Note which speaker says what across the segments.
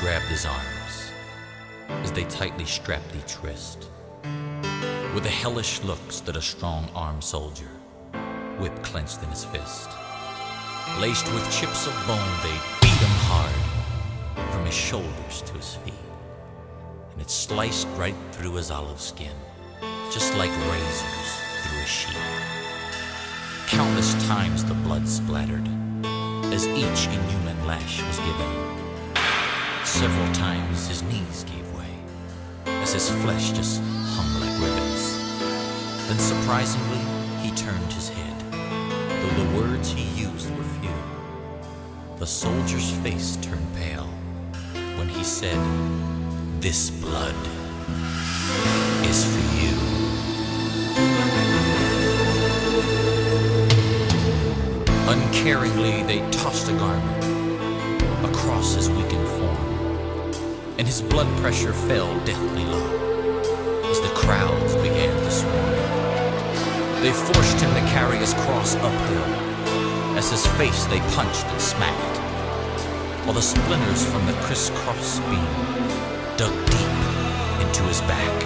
Speaker 1: grabbed his arms, as they tightly strapped each wrist. With the hellish looks that a strong-armed soldier, whip clenched in his fist. Laced with chips of bone, they beat him hard, from his shoulders to his feet. And it sliced right through his olive skin, just like razors through a sheet. Countless times the blood splattered, as each inhuman lash was given. Several times his knees gave way, as his flesh just hung like ribbons. Then surprisingly, he turned his head, though the words he used were few. The soldier's face turned pale when he said, "This blood is for you." Uncaringly, they tossed a garment across his weakened form, and his blood pressure fell deathly low as the crowds began to swarm. They forced him to carry his cross uphill, as his face they punched and smacked, while the splinters from the crisscross beam dug deep into his back.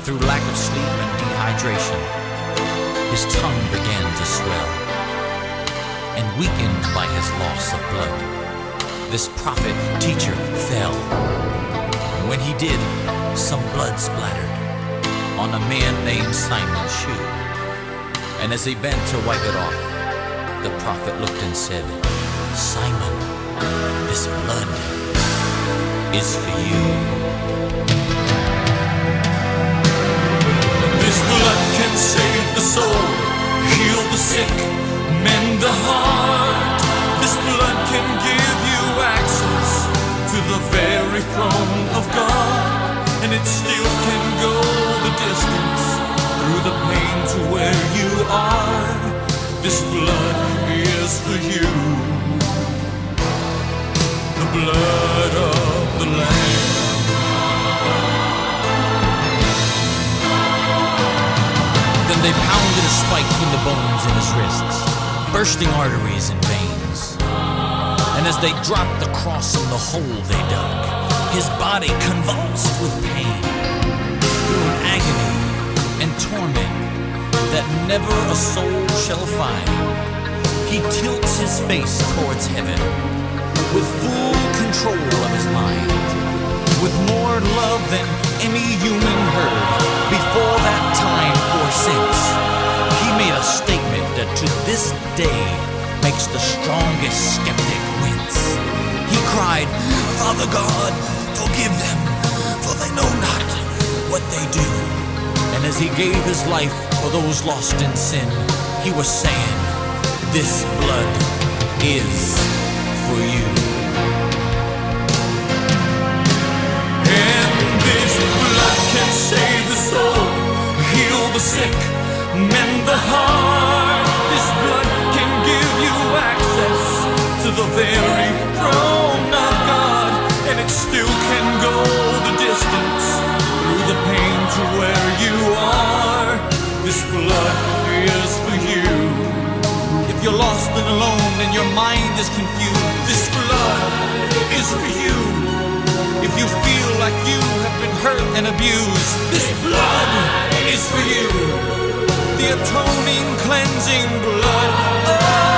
Speaker 1: Through lack of sleep and dehydration, his tongue began to swell, and weakened by his loss of blood, this prophet teacher fell. And when he did, some blood splattered on a man named Simon's shoe. And as he bent to wipe it off, the prophet looked and said, "Simon, this blood is for you."
Speaker 2: This blood can save the soul, heal the sick, mend the heart. This blood can give you access to the very throne of God, and it still can go the distance through the pain to where you are. This blood is for you, the blood of the Lamb.
Speaker 1: Then they pounded a spike through the bones in his wrists, bursting arteries and veins. And as they dropped the cross in the hole they dug, his body convulsed with pain. Through an agony and torment that never a soul shall find, he tilts his face towards heaven with full control of his mind, with more love than any human heard before that time or since. He made a statement that to this day makes the strongest skeptic wince. He cried, "Father God, forgive them, for they know not what they do." And as he gave his life for those lost in sin, he was saying, "This blood is for you."
Speaker 2: And this blood can save the soul, heal the sick, mend the heart. This blood can give you access to the very throne of God, and it still can go the distance through the pain to where you are. This blood is for you. If you're lost and alone and your mind is confused, this blood is for you. If you feel like you have been hurt and abused, this blood is for you. The atoning, cleansing blood.